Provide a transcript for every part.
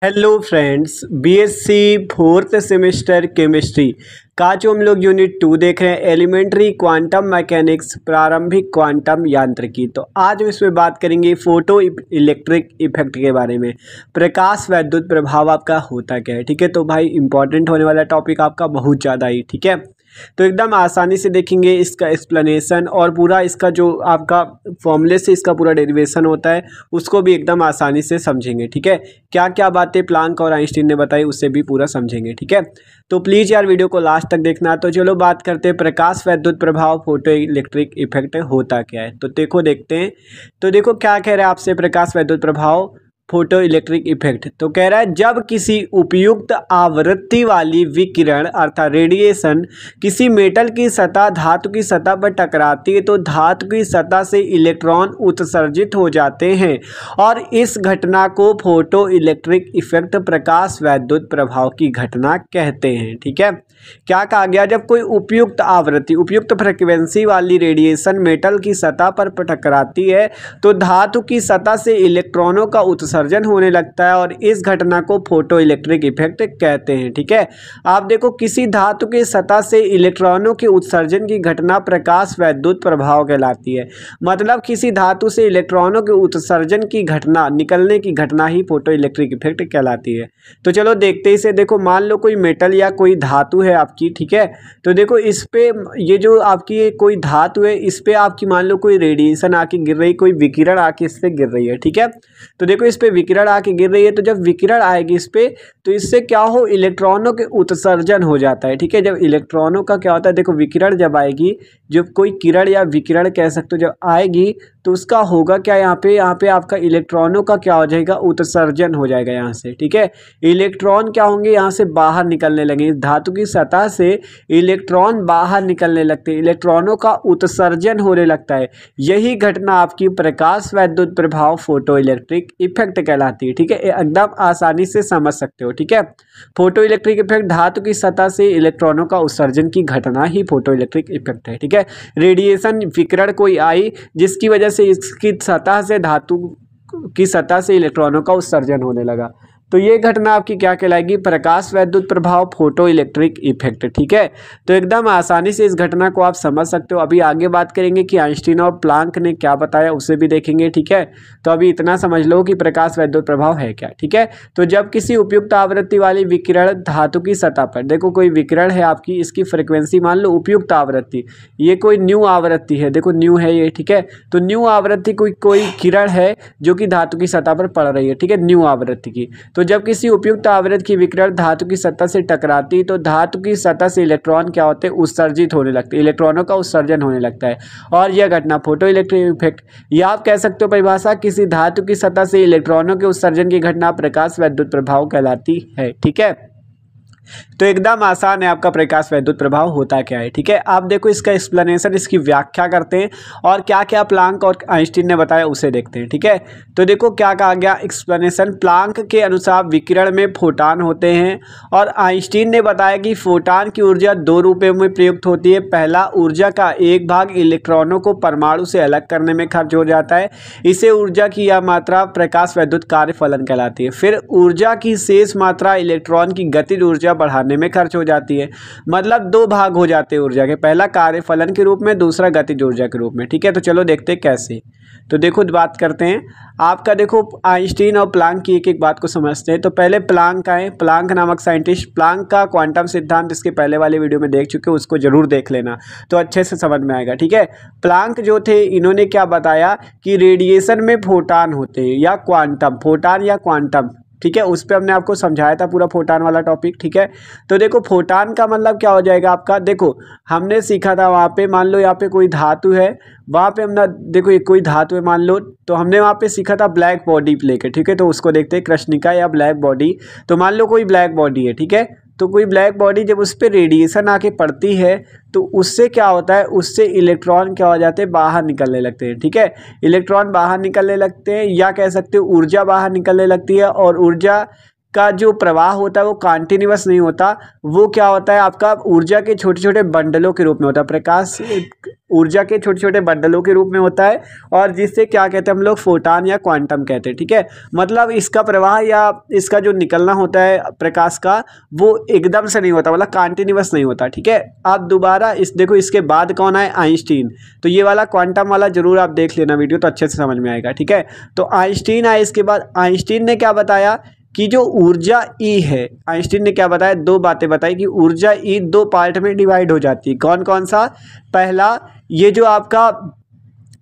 Hello friends, BSc fourth semester chemistry का जो हम लोग यूनिट 2 देख रहे हैं, एलिमेंट्री क्वांटम मैकेनिक्स, प्रारंभिक क्वांटम यांत्रिकी। तो आज हम इसमें बात करेंगे फोटो इलेक्ट्रिक इफेक्ट के बारे में। प्रकाश वैद्युत प्रभाव आपका होता क्या है, ठीक है। तो भाई इंपॉर्टेंट होने वाला टॉपिक आपका बहुत ज़्यादा ही, ठीक है। तो एकदम आसानी से देखेंगे इसका एक्सप्लेनेशन और पूरा इसका जो आपका फॉर्मूले से इसका पूरा डेरिवेशन होता है उसको भी एकदम आसानी से समझेंगे, ठीक है। क्या क्या बातें प्लांक और आइंस्टीन ने बताई उससे भी पूरा समझेंगे, ठीक है। तो प्लीज़ यार वीडियो को लास्ट तक देखना। तो चलो बात करते हैं प्रकाश वैद्युत प्रभाव फोटो इलेक्ट्रिक इफेक्ट होता क्या है। तो देखते हैं। तो देखो क्या कह रहा है आपसे प्रकाश वैद्युत प्रभाव फोटो इलेक्ट्रिक इफेक्ट। तो कह रहा है जब किसी उपयुक्त आवृत्ति वाली विकिरण अर्थात रेडिएशन किसी मेटल की सतह धातु की सतह पर टकराती है तो धातु की सतह से इलेक्ट्रॉन उत्सर्जित हो जाते हैं और इस घटना को फोटो इलेक्ट्रिक इफेक्ट प्रकाश वैद्युत प्रभाव की घटना कहते हैं, ठीक है। क्या कहा गया, जब कोई उपयुक्त आवृत्ति उपयुक्त फ्रिक्वेंसी वाली रेडिएशन मेटल की सतह पर टकराती है तो धातु की सतह से इलेक्ट्रॉनों का उत्सर्जन होने लगता है और इस घटना को फोटो इलेक्ट्रिक इफेक्ट कहते हैं, ठीक है। आप देखो किसी धातु की सतह से इलेक्ट्रॉनों के उत्सर्जन की घटना प्रकाश वैद्युत प्रभाव कहलाती है। मतलब किसी धातु से इलेक्ट्रॉनों के उत्सर्जन की घटना निकलने की घटना ही फोटो इलेक्ट्रिक इफेक्ट कहलाती है। तो चलो देखते ही से देखो, मान लो कोई मेटल या कोई धातु है आपकी, ठीक है। तो देखो इस पे ये जो आपकी कोई धातु है इस पे आपकी मान लो कोई रेडिएशन आके गिर रही, कोई विकिरण आके इस पे गिर रही है, ठीक है। तो देखो इस पे विकिरण आके गिर रही है, तो जब विकिरण आएगी इस पे तो इससे क्या हो, इलेक्ट्रॉनों के उत्सर्जन हो जाता है, ठीक है। जब इलेक्ट्रॉनों का क्या होता है, देखो विकिरण जब आएगी, जब कोई किरण या विकिरण कह सकते हो जब आएगी तो उसका होगा क्या, यहाँ पे आपका इलेक्ट्रॉनों का क्या हो जाएगा, उत्सर्जन हो जाएगा यहाँ से, ठीक है। इलेक्ट्रॉन क्या होंगे यहाँ से बाहर निकलने लगे, धातु की सतह से इलेक्ट्रॉन बाहर निकलने लगते हैं, इलेक्ट्रॉनों का उत्सर्जन होने लगता है। यही घटना आपकी प्रकाश वैद्युत प्रभाव फोटो इलेक्ट्रिक इफेक्ट कहलाती है, ठीक है। एकदम आसानी से समझ सकते हो, ठीक है। फोटो इलेक्ट्रिक इफेक्ट धातु की सतह से इलेक्ट्रॉनों का उत्सर्जन की घटना ही फोटो इलेक्ट्रिक इफेक्ट है, ठीक है। रेडिएशन विकिरण कोई आई जिसकी वजह से इसकी सतह से धातु की सतह से इलेक्ट्रॉनों का उत्सर्जन होने लगा, तो ये घटना आपकी क्या कहलाएगी, प्रकाश वैद्युत प्रभाव फोटो इलेक्ट्रिक इफेक्ट, ठीक है। तो एकदम आसानी से इस घटना को आप समझ सकते हो। अभी आगे बात करेंगे कि आइंस्टीन और प्लांक ने क्या बताया उसे भी देखेंगे, ठीक है। तो अभी इतना समझ लो कि प्रकाश वैद्युत प्रभाव है क्या, ठीक है। तो जब किसी उपयुक्त आवृत्ति वाली विकिरण धातु की सतह पर, देखो कोई विकिरण है आपकी, इसकी फ्रिक्वेंसी मान लो उपयुक्त आवृत्ति, ये कोई न्यू आवृत्ति है, देखो न्यू है ये, ठीक है। तो न्यू आवृत्ति कोई किरण है जो कि धातु की सतह पर पड़ रही है, ठीक है, न्यू आवृत्ति की। तो जब किसी उपयुक्त आवृत्ति की विकिरण धातु की सतह से टकराती तो धातु की सतह से इलेक्ट्रॉन क्या होते हैं, उत्सर्जित होने लगते हैं, इलेक्ट्रॉनों का उत्सर्जन होने लगता है और यह घटना फोटो इलेक्ट्रिक इफेक्ट, या आप कह सकते हो परिभाषा, किसी धातु की सतह से इलेक्ट्रॉनों के उत्सर्जन की घटना प्रकाश वैद्युत प्रभाव कहलाती है, ठीक है। तो एकदम आसान है, आपका प्रकाश वैद्युत प्रभाव होता क्या है, ठीक है। आप देखो इसका एक्सप्लेनेशन, इसकी व्याख्या करते हैं और क्या क्या प्लांक और आइंस्टीन ने बताया उसे देखते हैं, ठीक है। तो देखो क्या कहा गया एक्सप्लेनेशन, प्लांक के अनुसार विकिरण में फोटान होते हैं और आइंस्टीन ने बताया कि फोटान की ऊर्जा दो रूपों में प्रयुक्त होती है। पहला, ऊर्जा का एक भाग इलेक्ट्रॉनों को परमाणु से अलग करने में खर्च हो जाता है, इसे ऊर्जा की यह मात्रा प्रकाश वैद्युत कार्य फलन कहलाती है। फिर ऊर्जा की शेष मात्रा इलेक्ट्रॉन की गतिज ऊर्जा बढ़ाने में खर्च हो जाती है। मतलब दो भाग हो जाते हैं ऊर्जा के, पहला कार्य फलन के रूप में, दूसरा गतिज ऊर्जा के रूप में, ठीक है। तो चलो देखते हैं कैसे। तो देखो बात करते हैं आपका, देखो आइंस्टीन और प्लांक की एक एक बात को समझते हैं। तो पहले प्लांक आए, प्लांक नामक साइंटिस्ट, प्लांक का क्वांटम सिद्धांत इसके पहले वाले वीडियो में देख चुके हो, उसको जरूर देख लेना तो अच्छे से समझ में आएगा, ठीक है। प्लांक जो थे इन्होंने क्या बताया कि रेडिएशन में फोटान होते हैं या क्वांटम, फोटान या क्वांटम, ठीक है। उस पर हमने आपको समझाया था पूरा फोटान वाला टॉपिक, ठीक है। तो देखो फोटान का मतलब क्या हो जाएगा आपका, देखो हमने सीखा था वहाँ पे, मान लो यहाँ पे कोई धातु है, वहाँ पे हमने देखो ये कोई धातु है मान लो, तो हमने वहाँ पे सीखा था ब्लैक बॉडी लेके, ठीक है। तो उसको देखते हैं कृष्णिका या ब्लैक बॉडी। तो मान लो कोई ब्लैक बॉडी है, ठीक है। तो कोई ब्लैक बॉडी जब उस पर रेडिएशन आके पड़ती है तो उससे क्या होता है, उससे इलेक्ट्रॉन क्या हो जाते हैं, बाहर निकलने लगते हैं, ठीक है। इलेक्ट्रॉन बाहर निकलने लगते हैं या कह सकते हो ऊर्जा बाहर निकलने लगती है और ऊर्जा का जो प्रवाह होता है वो कंटिन्यूअस नहीं होता, वो क्या होता है आपका ऊर्जा के छोटे छोटे बंडलों के रूप में होता है। प्रकाश ऊर्जा के छोटे छोटे बंडलों के रूप में होता है, और जिससे क्या कहते हैं हम लोग, फोटान या क्वांटम कहते हैं। ठीक है, मतलब इसका प्रवाह या इसका जो निकलना होता है प्रकाश का, वो एकदम से नहीं होता, मतलब कंटिन्यूअस नहीं होता। ठीक है, आप दोबारा इस देखो, इसके बाद कौन है, आइंस्टीन। तो ये वाला क्वांटम वाला जरूर आप देख लेना वीडियो, तो अच्छे से समझ में आएगा। ठीक है, तो आइंस्टीन आए, इसके बाद आइंस्टीन ने क्या बताया कि जो ऊर्जा ई है, आइंस्टीन ने क्या बताया, दो बातें बताई कि ऊर्जा ई दो पार्ट में डिवाइड हो जाती है। कौन कौन सा, पहला ये जो आपका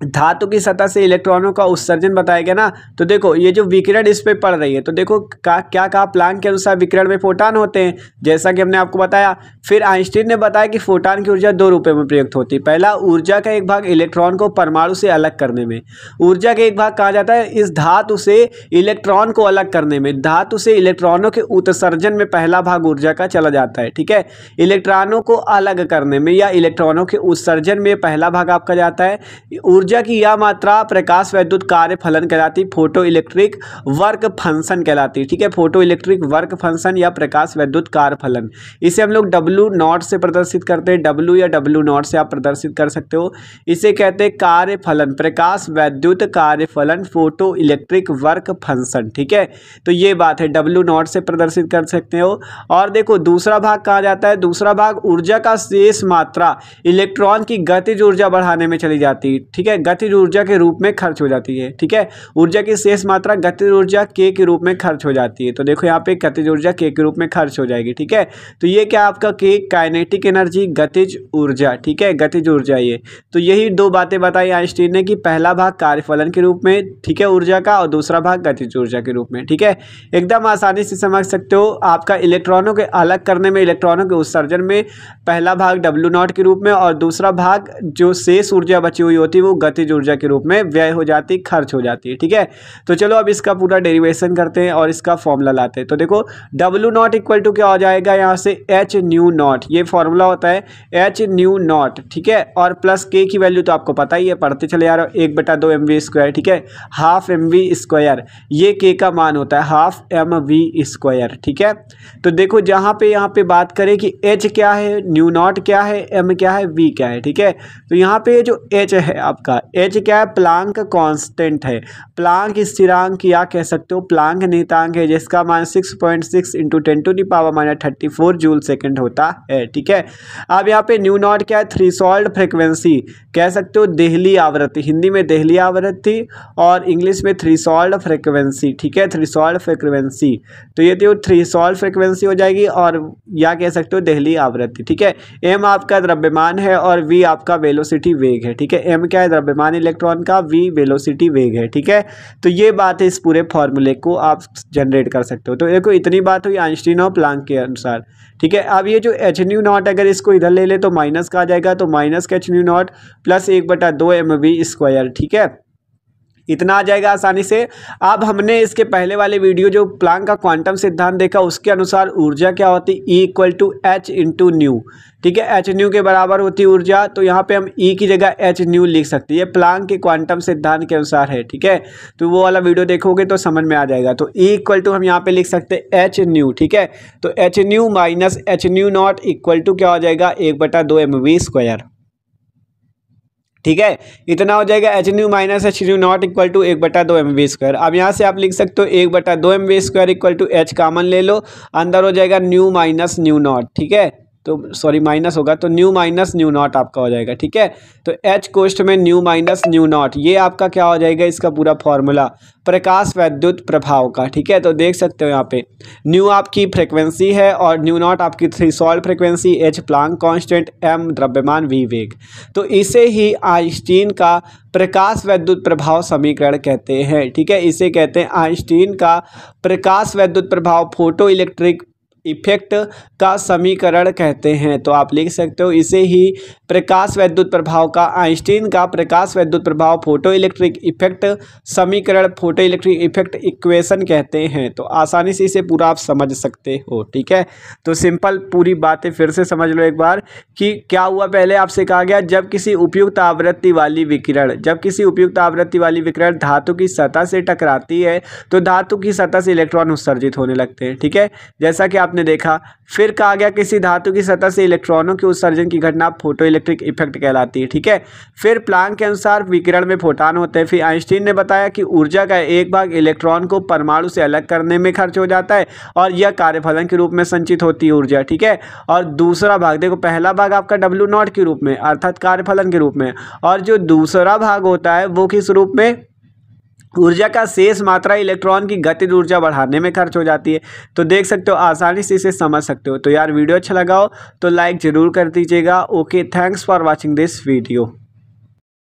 धातु की सतह से इलेक्ट्रॉनों का उत्सर्जन बताया गया ना, तो देखो ये जो विकिरण इस पे पड़ रही है, तो देखो क्या कहा, प्लांक के अनुसार विकिरण में फोटान होते हैं, जैसा कि हमने आपको बताया। फिर आइंस्टीन ने बताया कि फोटान की ऊर्जा दो रूपों में प्रयुक्त होती है। पहला, ऊर्जा का एक भाग इलेक्ट्रॉन को परमाणु से अलग करने में। ऊर्जा का एक भाग कहा जाता है इस धातु से इलेक्ट्रॉन को अलग करने में। धातु से इलेक्ट्रॉनों के उत्सर्जन में पहला भाग ऊर्जा का चला जाता है। ठीक है, इलेक्ट्रॉनों को अलग करने में या इलेक्ट्रॉनों के उत्सर्जन में पहला भाग आपका जाता है। ऊर्जा की यह मात्रा प्रकाश वैद्युत कार्य फलन कहलाती, फोटो इलेक्ट्रिक वर्क फंक्शन कहलाती। ठीक है, फोटो इलेक्ट्रिक वर्क फंक्शन या प्रकाश वैद्युत कार्य फलन, इसे हम लोग W नॉट से प्रदर्शित करते हैं। W या W नॉट से आप प्रदर्शित कर सकते हो। इसे कहते हैं कार्य फलन, प्रकाश वैद्युत कार्य फलन, फोटो इलेक्ट्रिक वर्क फंक्शन। ठीक है, तो ये बात है, W नॉट से प्रदर्शित कर सकते हो। और देखो दूसरा भाग कहा जाता है, दूसरा भाग ऊर्जा का शेष मात्रा इलेक्ट्रॉन की गतिज ऊर्जा बढ़ाने में चली जाती है। ठीक है, गतिज ऊर्जा के रूप में खर्च हो जाती है। ठीक है, ऊर्जा की शेष मात्रा गतिज ऊर्जा K के रूप में खर्च हो जाती है। तो देखो यहाँ पे गतिज ऊर्जा K के रूप में खर्च हो जाएगी। ठीक है, तो ये क्या आपका K, काइनेटिक एनर्जी, गतिज ऊर्जा। ठीक है, गतिज ऊर्जा ये, तो यही दो बातें बताई आइंस्टीन ने कि पहला भाग कार्यफलन के रूप में, ठीक है, ऊर्जा का, और दूसरा भाग गतिज ऊर्जा के रूप में। ठीक है, एकदम आसानी से समझ सकते हो। आपका इलेक्ट्रॉनों के अलग करने में, इलेक्ट्रॉनों के उत्सर्जन में पहला भाग W नॉट के रूप में, और दूसरा भाग जो शेष ऊर्जा बची हुई होती है वो गतिज ऊर्जा के रूप में व्यय हो जाती, खर्च हो जाती है। ठीक है, तो चलो अब इसका पूरा डेरिवेशन करते हैं और इसका फॉर्मूला लाते हैं। तो देखो W नॉट इक्वल टू क्या हो जाएगा, यहाँ से H न्यू नॉट, ये फॉर्मूला होता है H न्यू नॉट। ठीक है, और प्लस K की वैल्यू तो आपको पता ही है, पढ़ते चले आ रहे हो, 1/2 mv स्क्वायर। ठीक है, हाफ mv स्क्वायर, ये K का मान होता है हाफ mv स्क्वायर। ठीक है, तो देखो जहाँ पे बात करें कि H क्या है, न्यू नॉट क्या है, M क्या है, V क्या है। ठीक है, तो यहाँ पे जो H है आपका, H क्या है, प्लांक कांस्टेंट है, प्लांक स्थिरांक या कह सकते हो प्लांक नियतांक है, जिसका मान 6.6 × 10⁻34 जूल सेकंड होता है। ठीक है, अब यहाँ पे न्यू नॉट क्या है, थ्रेशोल्ड फ्रीक्वेंसी, कह सकते हो देहली आवृत्ति, हिंदी में देहली आवृत्ति और इंग्लिश में थ्रेशोल्ड फ्रीक्वेंसी। ठीक है, थ्रेशोल्ड फ्रीक्वेंसी, तो ये तो थ्रेशोल्ड फ्रीक्वेंसी हो जाएगी, और या कह सकते हो देहली आवृत्ति। ठीक है, M आपका द्रव्यमान है और V आपका वेलोसिटी वेग है। ठीक है, M क्या है, द्रव्यमान इलेक्ट्रॉन का, V वेलोसिटी वेग है। ठीक है, तो ये बात है, इस पूरे फॉर्मूले को आप जनरेट कर सकते हो। तो देखो इतनी बात हुई आइंस्टीन और प्लांक के अनुसार। ठीक है, अब ये जो H न्यू नॉट, अगर इसको इधर ले ले तो माइनस का आ जाएगा, तो minus H new not plus 1/2 mv square. ठीक है, इतना आ जाएगा आसानी से। अब हमने इसके पहले वाले वीडियो जो प्लांक का क्वांटम सिद्धांत देखा, उसके अनुसार ऊर्जा क्या होती, E = H × न्यू। ठीक है, H न्यू के बराबर होती ऊर्जा, तो यहाँ पे हम E की जगह H न्यू लिख सकते हैं। ये प्लांक के क्वांटम सिद्धांत के अनुसार है। ठीक है, तो वो वाला वीडियो देखोगे तो समझ में आ जाएगा। तो E = हम यहाँ पे लिख सकते हैं H न्यू। ठीक है, तो H new minus H new not equal to क्या हो जाएगा, 1/2 mv स्क्वायर। ठीक है, इतना हो जाएगा H new minus H new not equal to 1/2 mv square. अब यहाँ से आप लिख सकते हो 1/2 mv square equal to H common ले लो, अंदर हो जाएगा न्यू माइनस न्यू नॉट। ठीक है, तो सॉरी माइनस होगा, तो न्यू माइनस न्यू नॉट आपका हो जाएगा। ठीक है, तो H कोष्ठ में न्यू माइनस न्यू नॉट, ये आपका क्या हो जाएगा, इसका पूरा फॉर्मूला प्रकाश वैद्युत प्रभाव का। ठीक है, तो देख सकते हो यहाँ पे न्यू आपकी फ्रिक्वेंसी है और न्यू नॉट आपकी threshold frequency, H Planck constant, M द्रव्यमान, V वेग। तो इसे ही आइंस्टीन का प्रकाश वैद्युत प्रभाव समीकरण कहते हैं। ठीक है, इसे कहते हैं आइंस्टीन का प्रकाश वैद्युत प्रभाव, फोटो इलेक्ट्रिक इफेक्ट का समीकरण कहते हैं। तो आप लिख सकते हो इसे ही प्रकाश वैद्युत प्रभाव का, आइंस्टीन का प्रकाश वैद्युत प्रभाव फोटो इलेक्ट्रिक इफेक्ट समीकरण, फोटो इलेक्ट्रिक इफेक्ट इक्वेशन कहते हैं। तो आसानी से इसे पूरा आप समझ सकते हो। ठीक है, तो सिंपल पूरी बातें फिर से समझ लो एक बार कि क्या हुआ। पहले आपसे कहा गया जब किसी उपयुक्त आवृत्ति वाली विकिरण धातु की सतह से टकराती है तो धातु की सतह से इलेक्ट्रॉन उत्सर्जित होने लगते हैं। ठीक है, जैसा कि आपने देखा। फिर कहा गया किसी धातु की सतह से इलेक्ट्रॉनों के उत्सर्जन की घटना फोटो इलेक्ट्रिक इफेक्ट कहलाती है। ठीक है, फिर प्लांक के अनुसार विकिरण में फोटॉन होते हैं। फिर आइंस्टीन ने बताया कि ऊर्जा का एक भाग इलेक्ट्रॉन को परमाणु से अलग करने में खर्च हो जाता है और यह कार्यफलन के रूप में संचित होती है ऊर्जा। ठीक है, और दूसरा भाग देखो, पहला भाग आपका W0 के रूप में अर्थात कार्यफलन के रूप में, और जो दूसरा भाग होता है वो किस रूप में, ऊर्जा का शेष मात्रा इलेक्ट्रॉन की गतिज ऊर्जा बढ़ाने में खर्च हो जाती है। तो देख सकते हो, आसानी से इसे समझ सकते हो। तो यार वीडियो अच्छा लगा हो तो लाइक जरूर कर दीजिएगा। Okay, thanks for watching this video.